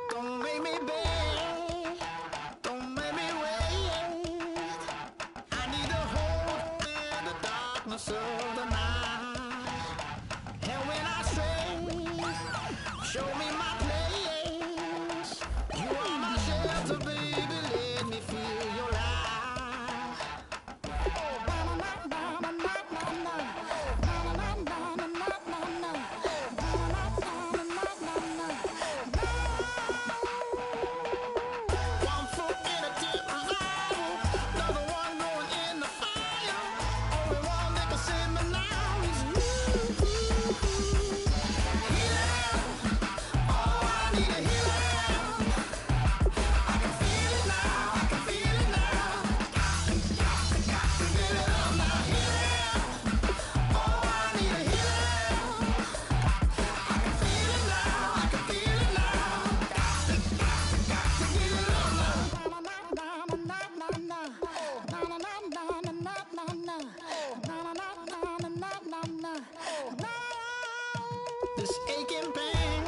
Don't make me beg, don't make me wait. I need to hold in the darkness of the night. And when I stray, show me my place. You are my shelter, baby, let me feel your light. One foot in a deep revival, another one going in the fire. Only one that can save me now is you. Healing, oh, I need a healing. I can feel it now, I can feel it now. Got to get it up now. Healing, oh, I need a healing. I can feel it now, I can feel it now. Got to get it up now. This aching pain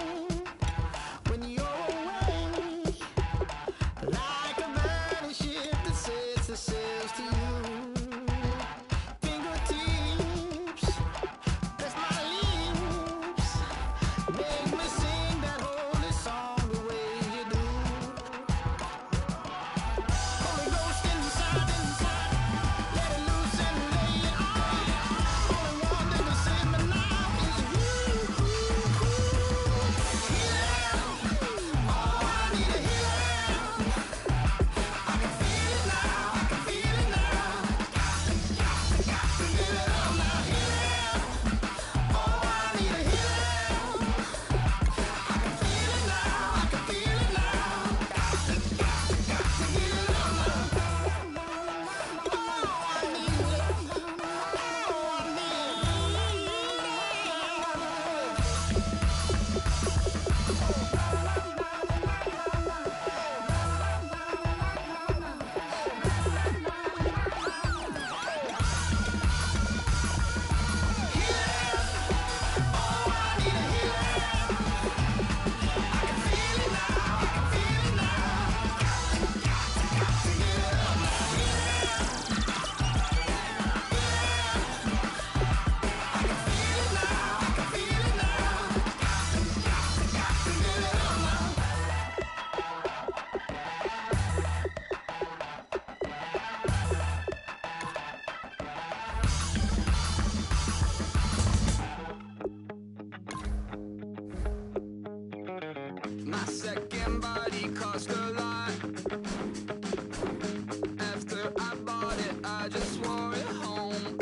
when you're away, like a burning ship that sets the sails to you. Fingertips, press my lips, make me sing that holy song the way you do. Holy Ghost inside, let it loose and lay it on. Only one that can save me now is you. Healing, oh, I need a healing. I can feel it now, I can feel it now. Got to get it up now. Healing, oh, I need a healing. I can feel it now, I can feel it now. Got to get it up now. Oh, I need it. Oh, I need my second body cost a lot. After I bought it, I just wore it home.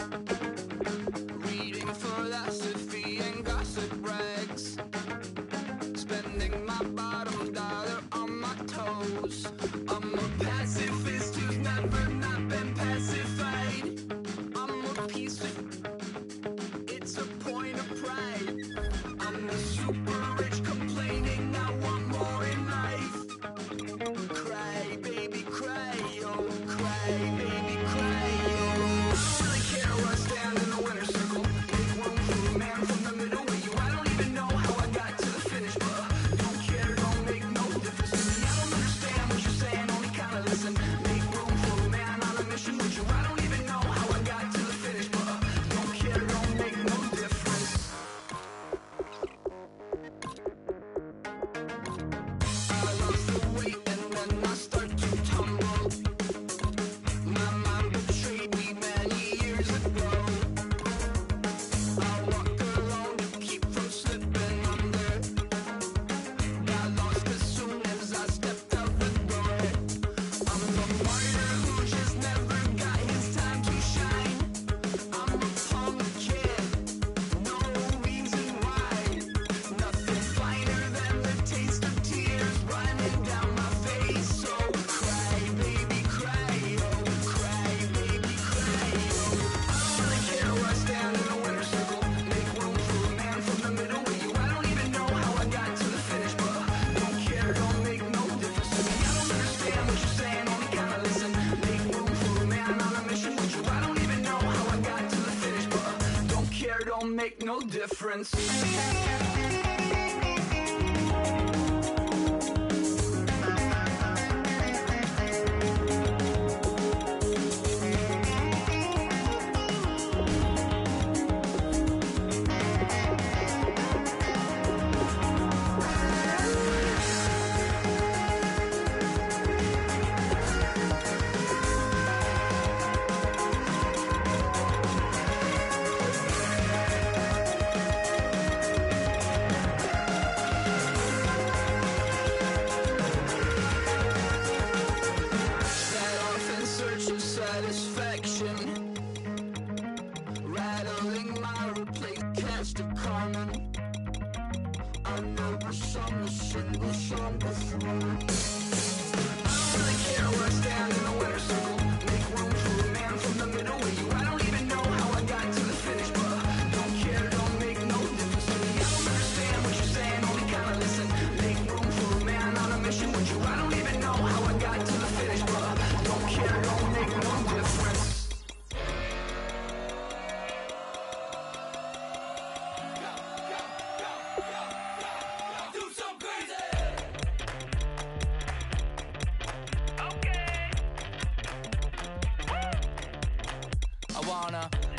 Reading philosophy and gossip rags, spending my bottom dollar on my toes. I'm a pacifist who's never not been pacified. I'm a piece of, it's a point of pride. I'm the super rich complaining I want more in life. Cry, baby, cry, oh, cry, baby, cry, oh. Really care where I stand in the winner's circle. Make room for a man from the middle with you. I don't even know how I got to the finish, but don't care, don't make no difference to me. I don't understand what you're saying. don't make no difference.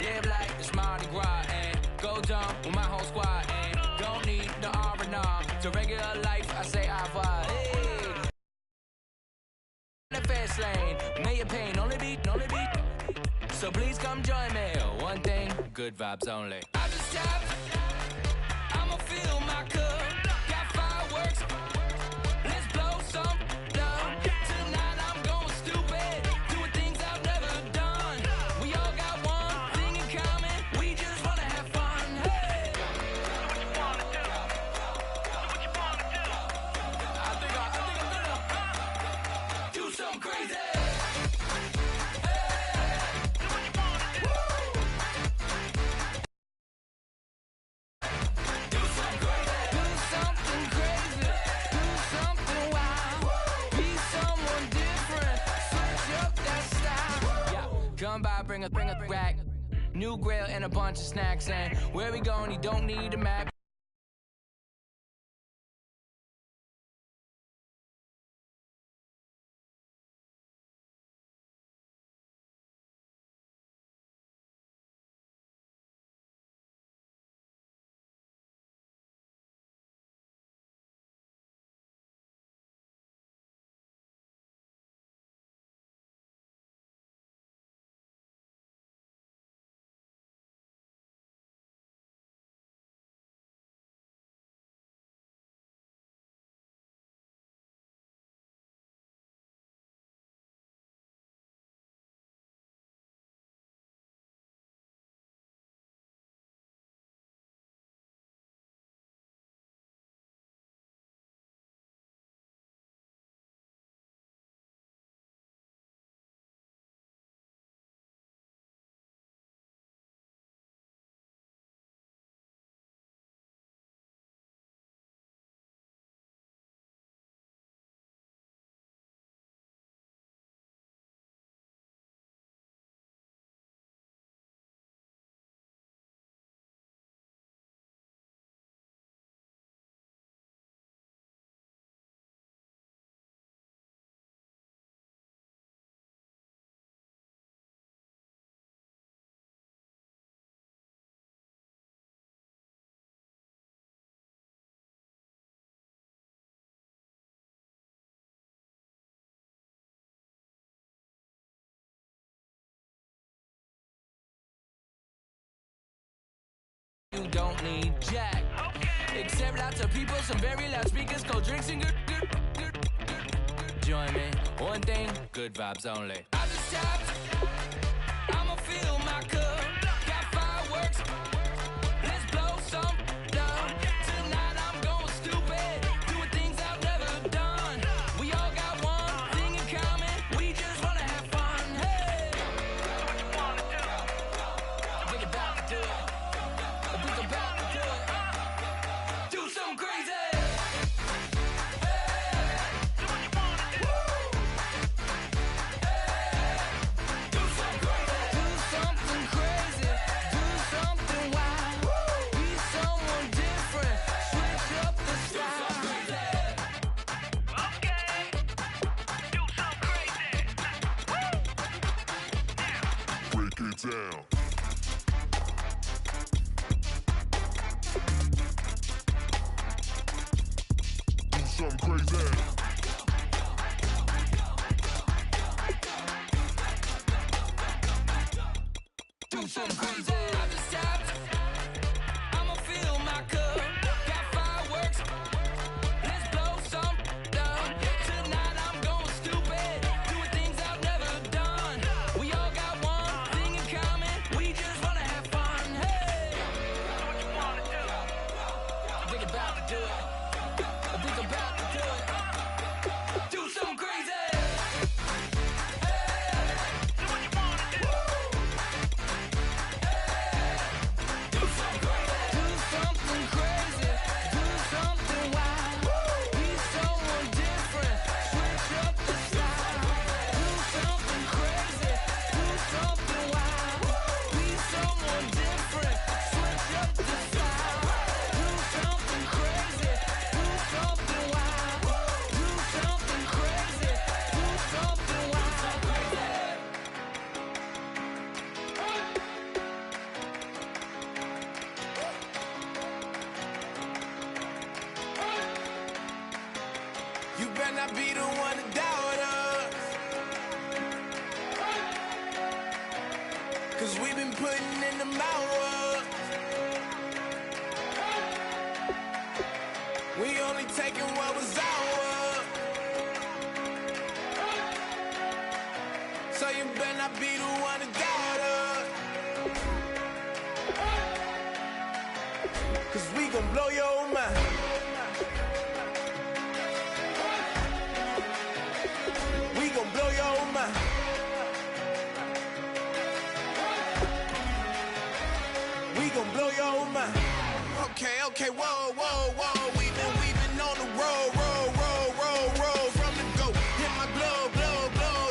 Live like it's Mardi Gras and go dumb with my whole squad and don't need no R&R. To regular life, I say au revoir. Hey. The fast lane, may your pain only beat. So please come join me. One thing, good vibes only. I just tapped, I'ma fill my cup. Got fireworks, let's blow some down. Tonight I'm going stupid, doing things I've never done. We all got one thing in common, we just wanna have fun. Hey! Do what you wanna do. Do what you wanna do. I think I'm gonna do something crazy. Come by, bring a rack, new grill and a bunch of snacks. And where we going, you don't need a map. You don't need jack. Except lots of people, some very loud speakers, cold drinks and good. Join me. One thing, good vibes only. I just tapped, I'ma fill my cup. Got fireworks, let's blow some down. Tonight I'm going stupid, doing things I've never done. We all got one thing in common, we just wanna have fun. Hey! Do what you wanna do. Think about to do it. Think about to do it. Do something crazy. Do something get down. Do something crazy. Do something crazy. I just tapped. I'ma fill my cup. Got fireworks. Let's blow some down. Tonight I'm going stupid. Doing things I've never done. We all got one thing in common. We just wanna have fun. Hey! Do what you wanna do. I think about to do it. I think about to do it. Do something crazy. You better not be the one to doubt us, 'cause we've been putting in the hours. We only taking what was ours. So you better not be the one to doubt us, 'cause we gon' blow your mind. We gon' blow your mind. We gon' blow your mind. Okay, whoa. We've been on the road, from the go. Hit my blow.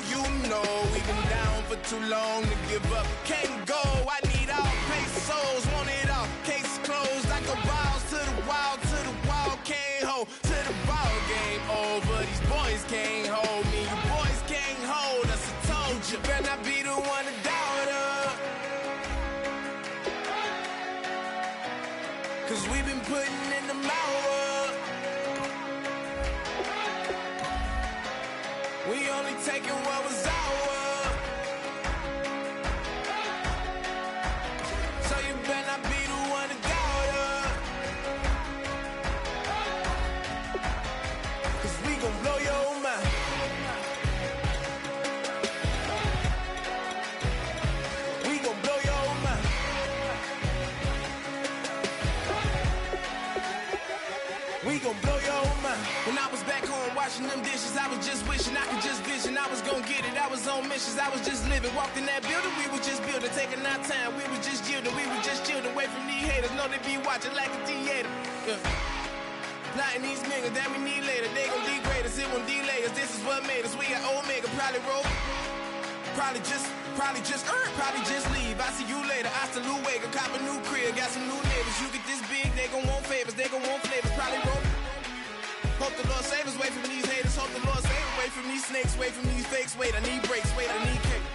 You know we've been down for too long to give up. Can't go. I need all pesos, want it all. Case closed. I go balls to the wall, can't hold to the ball game over. These boys can't hold me. You boys can't hold us. I told you, better not be the one to doubt us, 'cause we've been putting in the hours. We only taking what was ours. So you better not be the one to doubt us, 'cause we gon' blow your mind. We gon' blow your mind. We gon' blow your mind. When I was back home washing them dishes, I was just wishing I could just vision. I was gon' get it, I was on missions, I was just living. Walked in that building, we was just building, taking our time. We was just yielding, we was just chilled away from these haters. Know they be watching like a theater. Yeah. Plotting these niggas that we need later. They gon' degrade us, it won't delay us. This is what made us. We got Omega, probably roll. Probably just leave. I see you later. I salute Wake, cop a new crib, got some new neighbors. You get this big, they gon' want favors, they gon' want flavors. Probably roll. Hope the Lord save us, wait from these haters. Hope the Lord save us, wait from these snakes, wait from these fakes. Wait, I need breaks, wait, I need cake.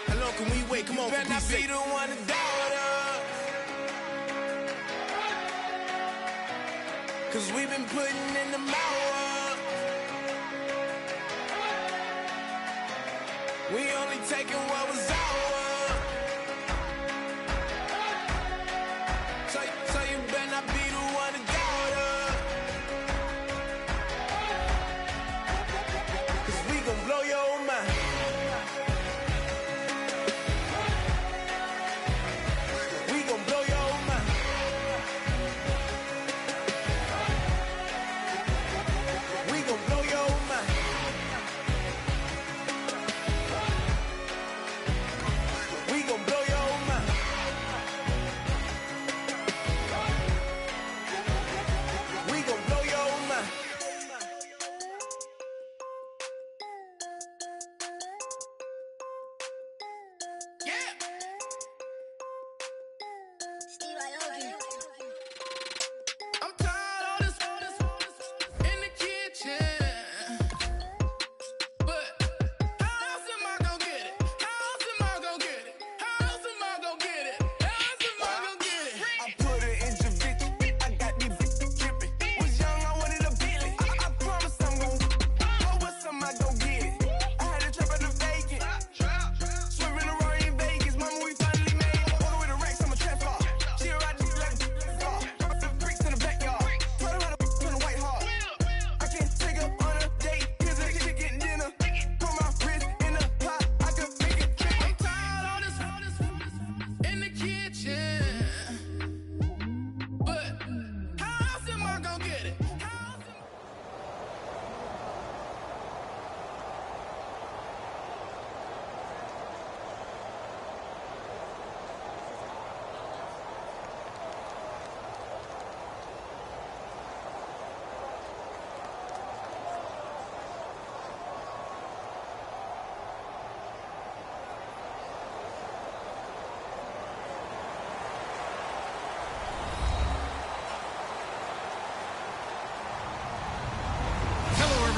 How long can we wait? Come on, better not be the one to doubt us, 'cause we've been putting in the hours. We only taking what was ours. So you better not be the one to doubt us, 'cause we gon' blow your mind. We gon' blow your mind. We gon' blow your mind.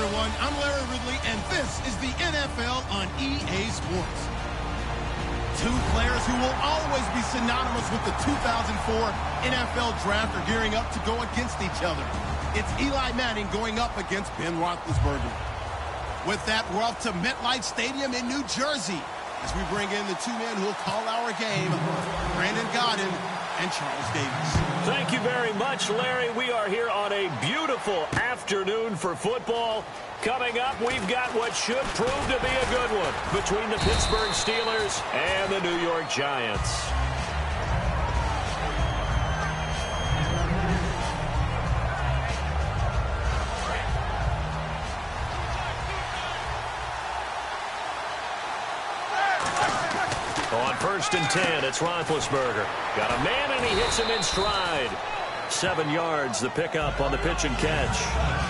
everyone. I'm Larry Ridley, and this is the NFL on EA Sports. Two players who will always be synonymous with the 2004 NFL Draft are gearing up to go against each other. It's Eli Manning going up against Ben Roethlisberger. With that, we're off to MetLife Stadium in New Jersey as we bring in the two men who will call our game, Brandon Godden and Charles Davis. Thank you very much, Larry. We are here on a beautiful afternoon for football. Coming up, we've got what should prove to be a good one between the Pittsburgh Steelers and the New York Giants. On 1st and 10, it's Roethlisberger. Got a man, and he hits him in stride. 7 yards, the pickup on the pitch and catch.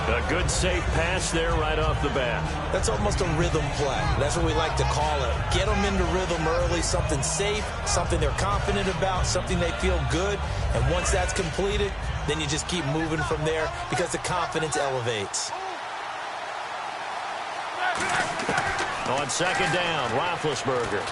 A good, safe pass there right off the bat. That's almost a rhythm play. That's what we like to call it. Get them into rhythm early, something safe, something they're confident about, something they feel good. And once that's completed, then you just keep moving from there because the confidence elevates. On 2nd down, Roethlisberger.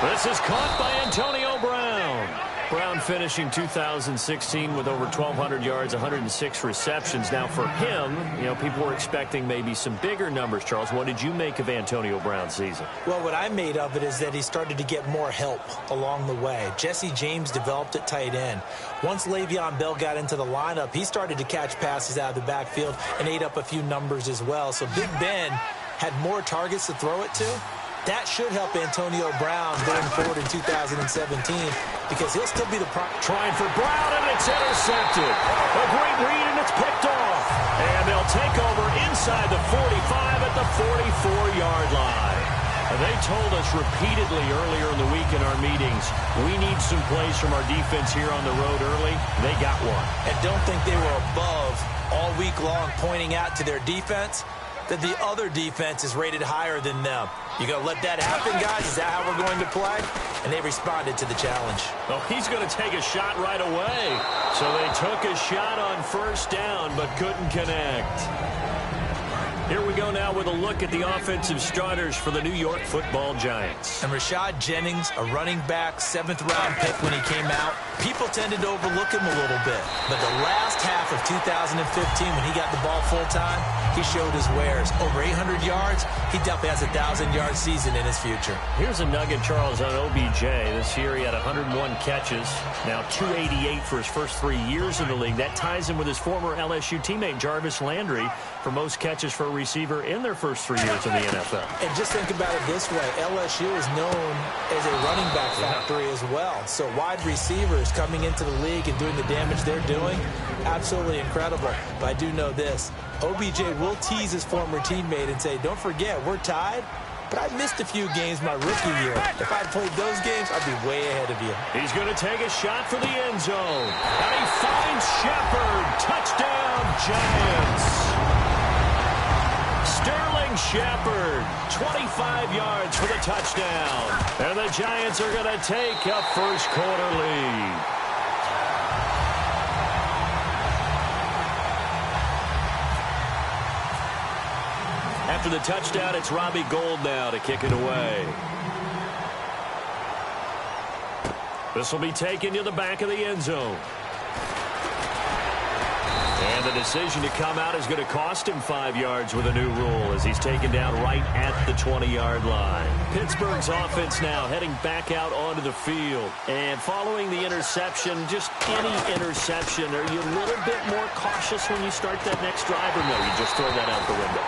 This is caught by Antonio Brown. Brown finishing 2016 with over 1,200 yards, 106 receptions. Now for him, people were expecting maybe some bigger numbers, Charles. What did you make of Antonio Brown's season? Well, what I made of it is that he started to get more help along the way. Jesse James developed at tight end. Once Le'Veon Bell got into the lineup, he started to catch passes out of the backfield and ate up a few numbers as well. So Big Ben had more targets to throw it to. That should help Antonio Brown going forward in 2017 because he'll still be the trying for Brown, and it's intercepted. A great read, and it's picked off. And they'll take over inside the 45 at the 44-yard line. They told us repeatedly earlier in the week in our meetings, we need some plays from our defense here on the road early. They got one. And don't think they were above all week long pointing out to their defense that the other defense is rated higher than them. You going to let that happen, guys? Is that how we're going to play? And they responded to the challenge. Oh, he's going to take a shot right away. So they took a shot on 1st down, but couldn't connect. Here we go now with a look at the offensive starters for the New York Football Giants. And Rashad Jennings, a running back, 7th-round pick when he came out. People tended to overlook him a little bit. But the last half of 2015, when he got the ball full-time, he showed his wares. Over 800 yards, he definitely has a 1,000-yard season in his future. Here's a nugget, Charles, on OBJ. This year he had 101 catches, now 288 for his first 3 years in the league. That ties him with his former LSU teammate, Jarvis Landry, for most catches for a receiver in their first 3 years in the NFL. And just think about it this way. LSU is known as a running back factory as well. So wide receivers coming into the league and doing the damage they're doing, absolutely incredible. But I do know this. OBJ will tease his former teammate and say, don't forget, we're tied, but I missed a few games my rookie year. If I'd played those games, I'd be way ahead of you. He's going to take a shot for the end zone. And he finds Shepard. Touchdown, Giants. Sterling Shepard, 25 yards for the touchdown. And the Giants are going to take a first-quarter lead. After the touchdown, it's Robbie Gould now to kick it away. This will be taken to the back of the end zone. And the decision to come out is going to cost him 5 yards with a new rule as he's taken down right at the 20-yard line. Pittsburgh's offense now heading back out onto the field. And following the interception, just any interception, are you a little bit more cautious when you start that next drive, or no, you just throw that out the window?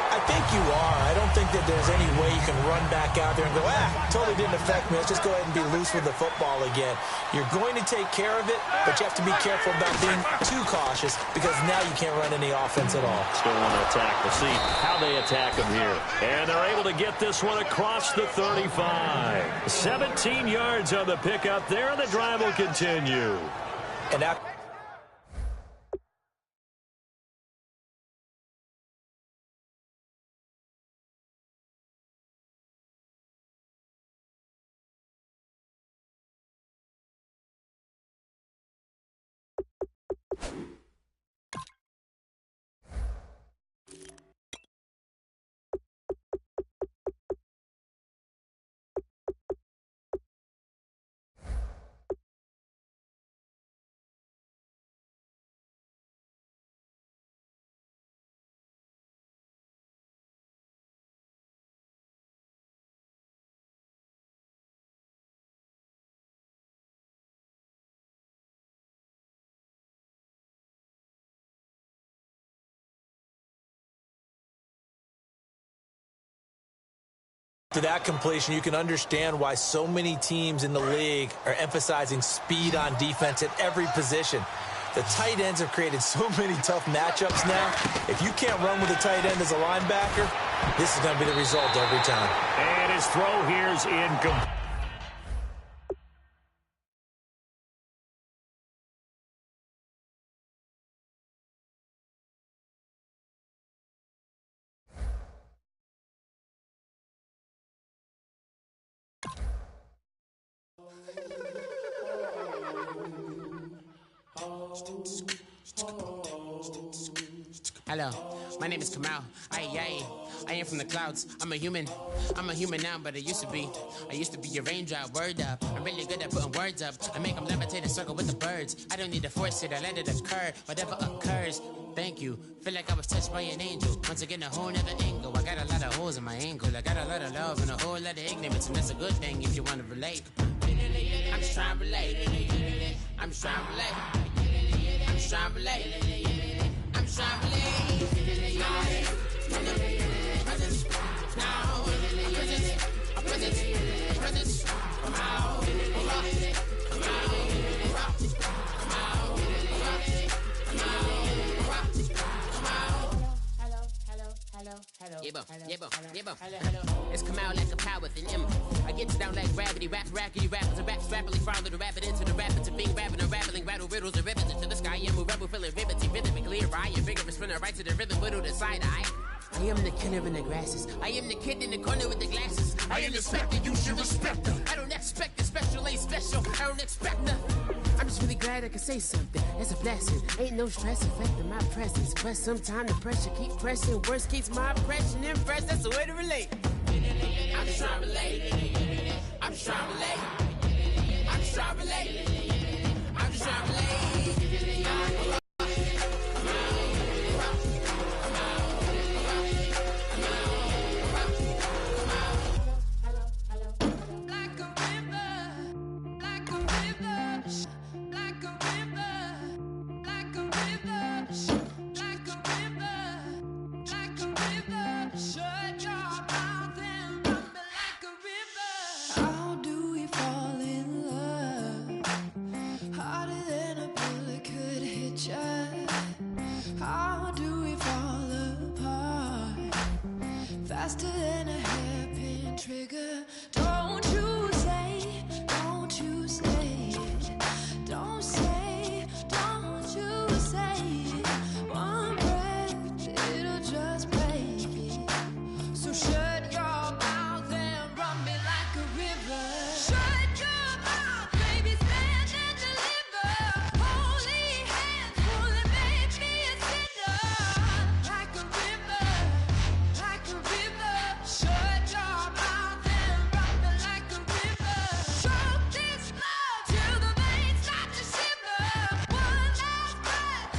I think you are. I don't think that there's any way you can run back out there and go, totally didn't affect me. Let's just go ahead and be loose with the football again. You're going to take care of it, but you have to be careful about being too cautious because now you can't run any offense at all. Still want to attack. We'll see how they attack them here. And they're able to get this one across the 35. 17 yards on the pickup there, and the drive will continue. And after To that completion, you can understand why so many teams in the league are emphasizing speed on defense at every position. The tight ends have created so many tough matchups now. If you can't run with a tight end as a linebacker, this is going to be the result every time. And his throw here is incomplete. Hello, my name is Kamal. I am from the clouds. I'm a human now, but I used to be a raindrop. Word up, I'm really good at putting words up. I make them levitate and circle with the birds. I don't need to force it, I let it occur. Whatever occurs, thank you. Feel like I was touched by an angel. Once again, a whole nother angle. I got a lot of holes in my angle. I got a lot of love and a whole lot of ignorance, and that's a good thing if you want to relate. I'm just trying to relate. I'm just trying to relate. I'm just trying to relate. I'm just trying to relate. It's come out like a power within him. I get down like gravity, rackety rappers and raps rapidly follow the rapid into the rapids and being rapping and rattling, rattle riddles and ribbons into the sky. I'm a rebel feeling rhythmically clear. I am vigorous, spinning right to the rhythm, widow the side eye. I am the killer in the grasses. I am the kid in the corner with the glasses. I am the specter, you should respect her. I don't expect the special, ain't special. I don't expect nothing. I'm just really glad I can say something. It's a blessing. Ain't no stress affecting my presence. But sometimes the pressure keep pressing. Worst keeps my impression impressed. That's the way to relate. I'm just trying to relate. I'm just trying to relate. I'm just trying to relate. I'm just trying to relate. Faster than a hairpin trigger. Don't you say it. Don't say, don't you say it. One breath, it'll just break it. So shut your mouth and run me like a river. Shut your mouth, baby, stand and deliver. Holy hands, pulling, make me a sinner. Like a river, like a river. Shut your mouth and run me like a river. Choke this love till the veins start to shiver. One last breath.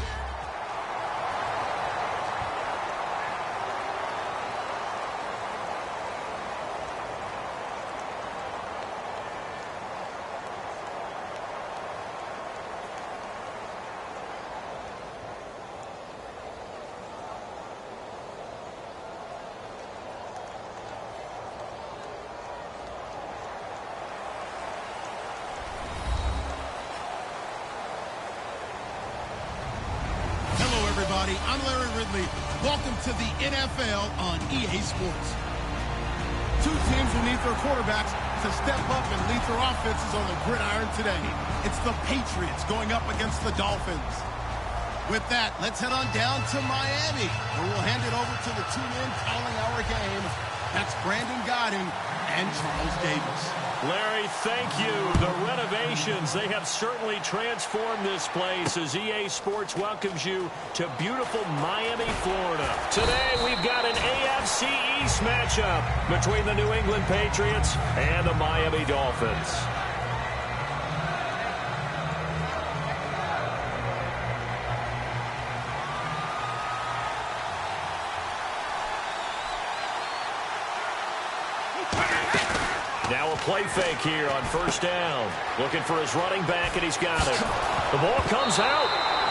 Hello, everybody. I'm Larry Ridley. Welcome to the NFL on EA Sports. Two teams will need their quarterbacks to step up and lead their offenses on the gridiron today. It's the Patriots going up against the Dolphins. With that, let's head on down to Miami, where we'll hand it over to the two men calling our game. That's Brandon Godden and Charles Davis. Larry, thank you. The renovations, they have certainly transformed this place as EA Sports welcomes you to beautiful Miami, Florida. Today, we've got an AFC East matchup between the New England Patriots and the Miami Dolphins. Now a play fake here on first down. Looking for his running back, and he's got it. The ball comes out.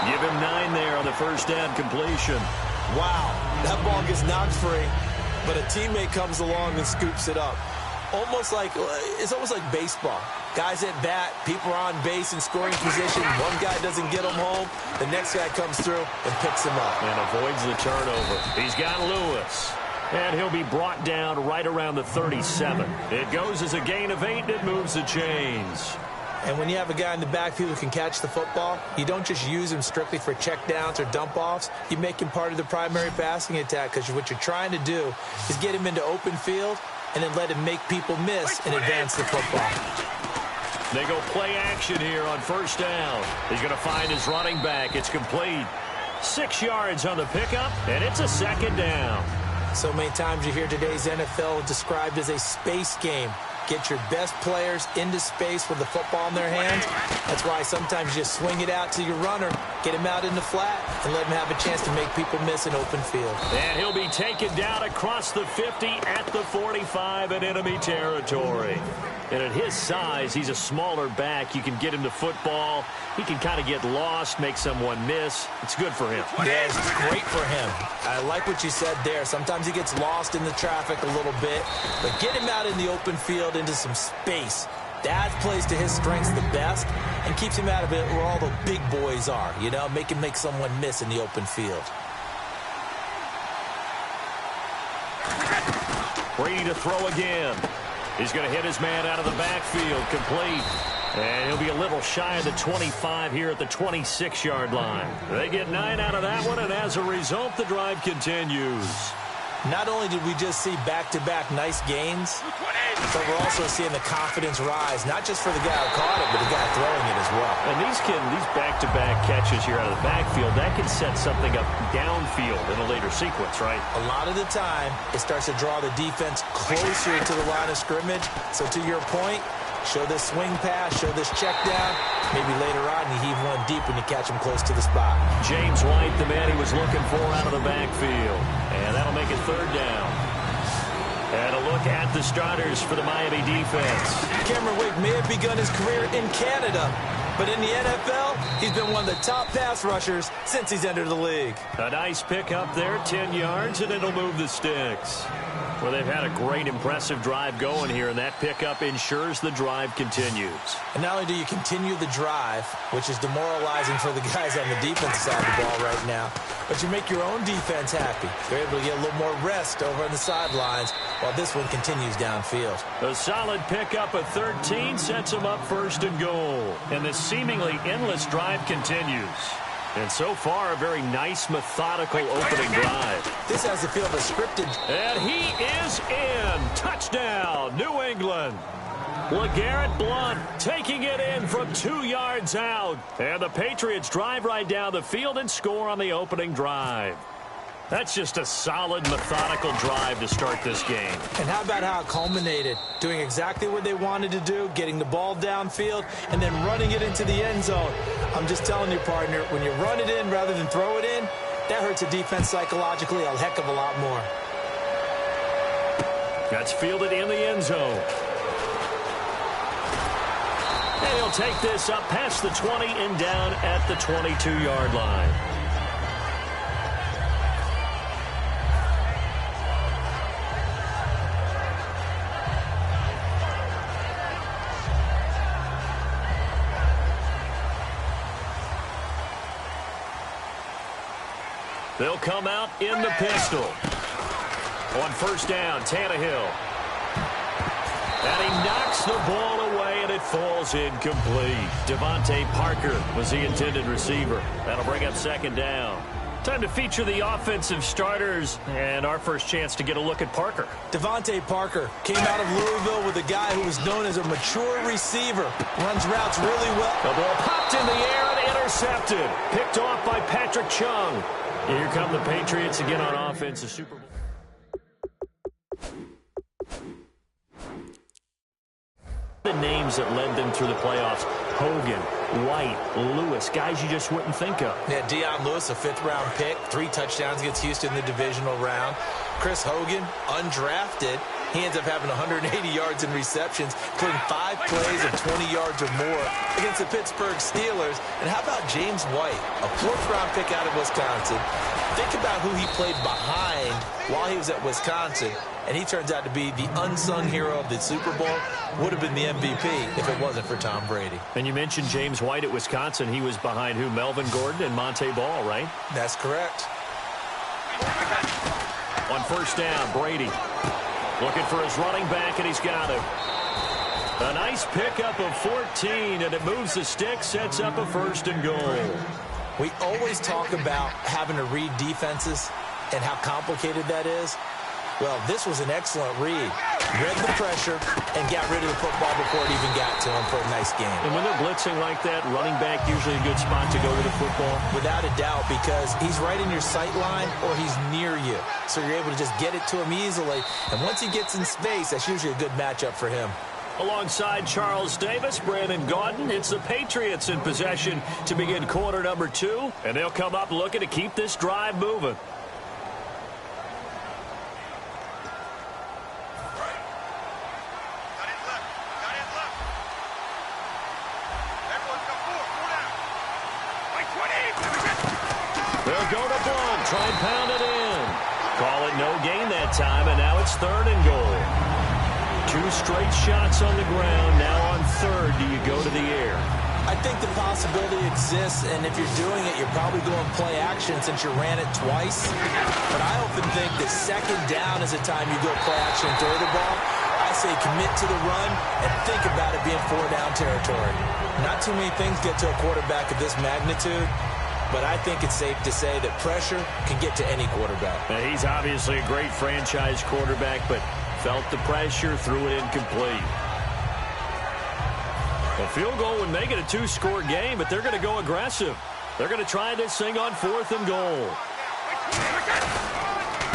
Give him 9 there on the first down completion. Wow, that ball gets knocked free. but a teammate comes along and scoops it up. It's almost like baseball. Guys at bat, people are on base in scoring position. One guy doesn't get him home. The next guy comes through and picks him up. And avoids the turnover. He's got Lewis. And he'll be brought down right around the 37. It goes as a gain of 8, and it moves the chains. And when you have a guy in the backfield who can catch the football, you don't just use him strictly for checkdowns or dump-offs. You make him part of the primary passing attack, because what you're trying to do is get him into open field and then let him make people miss and advance the football. They go play action here on first down. He's going to find his running back. It's complete. 6 yards on the pickup, and it's a second down. So many times you hear today's NFL described as a space game. Get your best players into space with the football in their hands. That's why sometimes you just swing it out to your runner, get him out in the flat, and let him have a chance to make people miss an open field. And he'll be taken down across the 50 at the 45 in enemy territory. And at his size, he's a smaller back. You can get him the football. He can kind of get lost, make someone miss. It's good for him. Yeah, it's great for him. I like what you said there. Sometimes he gets lost in the traffic a little bit, but get him out in the open field into some space. That plays to his strengths the best and keeps him out of it where all the big boys are, you know, make him make someone miss in the open field. Ready to throw again. He's going to hit his man out of the backfield, complete. And he'll be a little shy of the 25 here at the 26-yard line. They get 9 out of that one, and as a result, the drive continues. Not only did we just see back-to-back nice gains, but we're also seeing the confidence rise, not just for the guy who caught it, but the guy throwing it as well. And these back-to-back catches here out of the backfield, that can set something up downfield in a later sequence, right? A lot of the time, it starts to draw the defense closer to the line of scrimmage. So to your point, show this swing pass, show this check down. Maybe later on you heave one deep when you catch him close to the spot. James White, the man he was looking for out of the backfield. And that'll make it third down. And a look at the starters for the Miami defense. Cameron Wake may have begun his career in Canada, but in the NFL, he's been one of the top pass rushers since he's entered the league. A nice pickup there, 10 yards, and it'll move the sticks. Well, they've had a great, impressive drive going here, and that pickup ensures the drive continues. And not only do you continue the drive, which is demoralizing for the guys on the defensive side of the ball right now, but you make your own defense happy. They're able to get a little more rest over on the sidelines while this one continues downfield. A solid pickup of 13 sets them up first and goal. And this seemingly endless drive continues. And so far, a very nice, methodical opening drive. This has the feel of a scripted. And he is in. Touchdown, New England. LeGarrette Blount taking it in from 2 yards out. And the Patriots drive right down the field and score on the opening drive. That's just a solid, methodical drive to start this game. And how about how it culminated? Doing exactly what they wanted to do, getting the ball downfield, and then running it into the end zone. I'm just telling you, partner, when you run it in rather than throw it in, that hurts a defense psychologically a heck of a lot more. That's fielded in the end zone. And he'll take this up past the 20 and down at the 22-yard line. They'll come out in the pistol. On first down, Tannehill. And he knocks the ball away, and it falls incomplete. Devontae Parker was the intended receiver. That'll bring up second down. Time to feature the offensive starters, and our first chance to get a look at Parker. Devontae Parker came out of Louisville with a guy who was known as a mature receiver. Runs routes really well. The ball popped in the air and intercepted. Picked off by Patrick Chung. Here come the Patriots again on offense. The Super Bowl. The names that led them through the playoffs: Hogan, White, Lewis, guys you just wouldn't think of. Yeah, Deion Lewis, a 5th-round pick, 3 touchdowns against Houston in the divisional round. Chris Hogan, undrafted. He ends up having 180 yards in receptions, including 5 plays of 20 yards or more against the Pittsburgh Steelers. And how about James White, a 4th-round pick out of Wisconsin? Think about who he played behind while he was at Wisconsin, and he turns out to be the unsung hero of the Super Bowl. Would have been the MVP if it wasn't for Tom Brady. And you mentioned James White at Wisconsin. He was behind who? Melvin Gordon and Monte Ball, right? That's correct. On first down, Brady looking for his running back, and he's got him. A nice pickup of 14, and it moves the stick, sets up a 1st and goal. We always talk about having to read defenses and how complicated that is. Well, this was an excellent read. Read the pressure and got rid of the football before it even got to him for a nice game. And when they're blitzing like that, running back usually a good spot to go with the football? Without a doubt, because he's right in your sight line or he's near you. So you're able to just get it to him easily. And once he gets in space, that's usually a good matchup for him. Alongside Charles Davis, Brandon Gaudin, it's the Patriots in possession to begin quarter number 2. And they'll come up looking to keep this drive moving. They'll go to Blunt, try and pound it in. Call it no gain that time, and now it's 3rd and goal. 2 straight shots on the ground. Now on 3rd, do you go to the air? I think the possibility exists, and if you're doing it, you're probably going play action since you ran it twice. But I often think that 2nd down is the time you go play action and throw the ball. I say commit to the run and think about it being 4-down territory. Not too many things get to a quarterback of this magnitude, but I think it's safe to say that pressure can get to any quarterback. Now, he's obviously a great franchise quarterback, but felt the pressure, threw it incomplete. A field goal would make it a 2-score game, but they're going to go aggressive. They're going to try this thing on 4th and goal.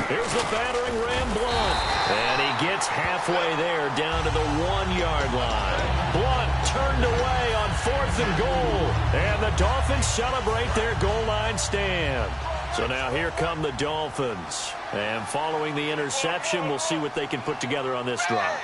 Here's the battering ram, Blunt. And he gets halfway there down to the 1-yard line. Blunt turned away on 4th and goal. And the Dolphins celebrate their goal line stand. So now here come the Dolphins. And following the interception, we'll see what they can put together on this drive.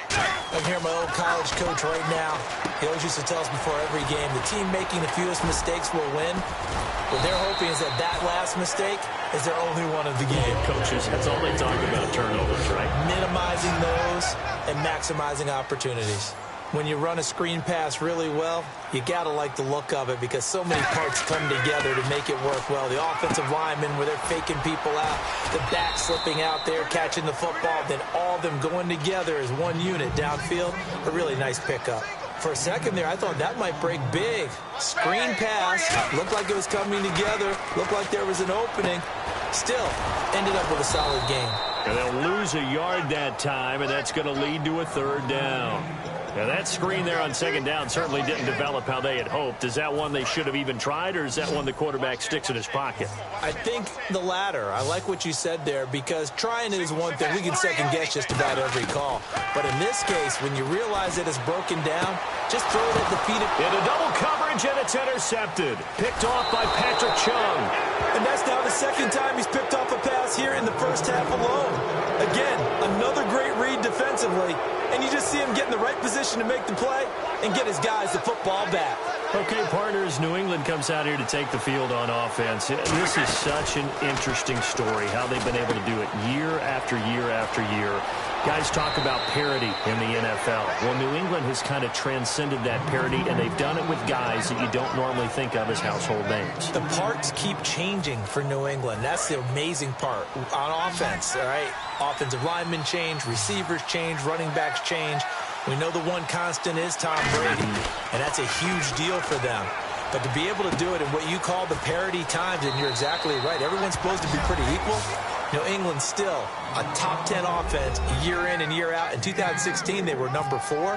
I'm here, my old college coach right now. He always used to tell us before every game, the team making the fewest mistakes will win. What they're hoping is that that last mistake is their only one of the game. Coaches, that's all they talk about, turnovers, right? Minimizing those and maximizing opportunities. When you run a screen pass really well, you got to like the look of it because so many parts come together to make it work well. The offensive linemen where they're faking people out, the back slipping out there, catching the football, then all of them going together as one unit downfield. A really nice pickup. For a second there, I thought that might break big. Screen pass, looked like it was coming together, looked like there was an opening. Still, ended up with a solid game. And they'll lose a yard that time, and that's going to lead to a 3rd down. Now, that screen there on 2nd down certainly didn't develop how they had hoped. Is that one they should have even tried, or is that one the quarterback sticks in his pocket? I think the latter. I like what you said there because trying it is one thing. We can second-guess just about every call. But in this case, when you realize that it's broken down, just throw it at the feet of... Into double coverage, and it's intercepted. Picked off by Patrick Chung. And that's now the 2nd time he's picked off a pass here in the first half alone. Again, another great read defensively. And you just see him get in the right position to make the play and get his guys the football back. Okay, partners, New England comes out here to take the field on offense. This is such an interesting story, how they've been able to do it year after year after year. Guys talk about parity in the NFL. Well, New England has kind of transcended that parity, and they've done it with guys that you don't normally think of as household names. The parts keep changing for New England. That's the amazing part on offense, all right? Offensive linemen change, receivers change, running backs change. We know the one constant is Tom Brady, and that's a huge deal for them. But to be able to do it in what you call the parity times, and you're exactly right, everyone's supposed to be pretty equal. New England still a top 10 offense year in and year out. In 2016, they were number 4,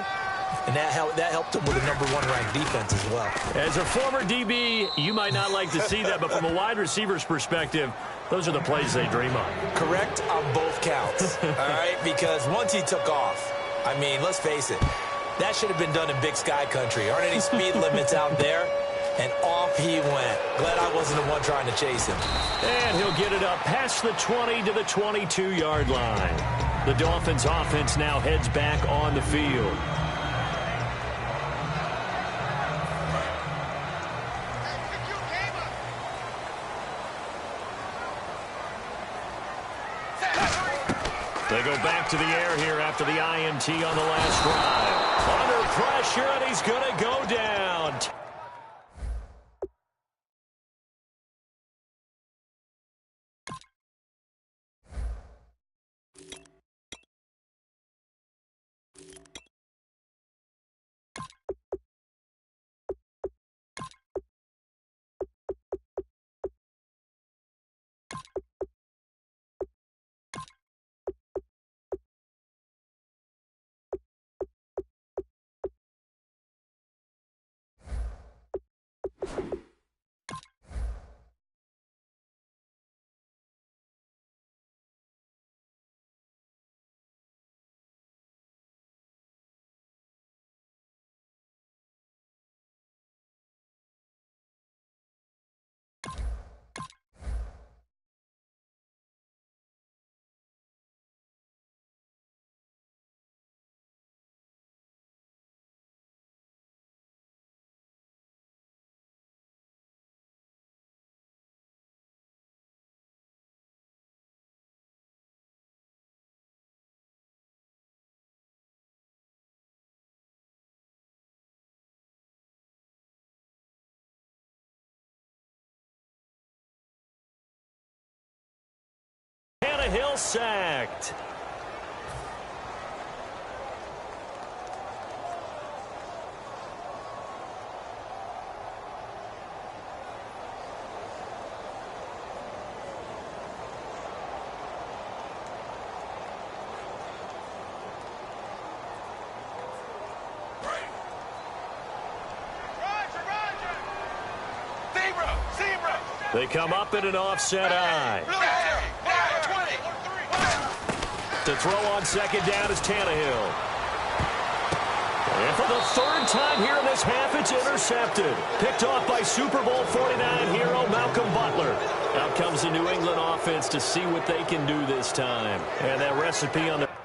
and that helped them with a number 1 ranked defense as well. As a former DB, you might not like to see that, but from a wide receiver's perspective, those are the plays they dream of. Correct on both counts, all right? Because once he took off, I mean, let's face it, that should have been done in Big Sky Country. Aren't any speed limits out there? And off he went. Glad I wasn't the one trying to chase him. And he'll get it up past the 20 to the 22-yard line. The Dolphins offense now heads back on the field. to the air here after the INT on the last drive. Under pressure, and he's going to go down. Hill sacked. They come up in an offset eye. To throw on second down is Tannehill. And for the third time here in this half, it's intercepted. Picked off by Super Bowl 49 hero Malcolm Butler. Out comes the New England offense to see what they can do this time. And that recipe on the...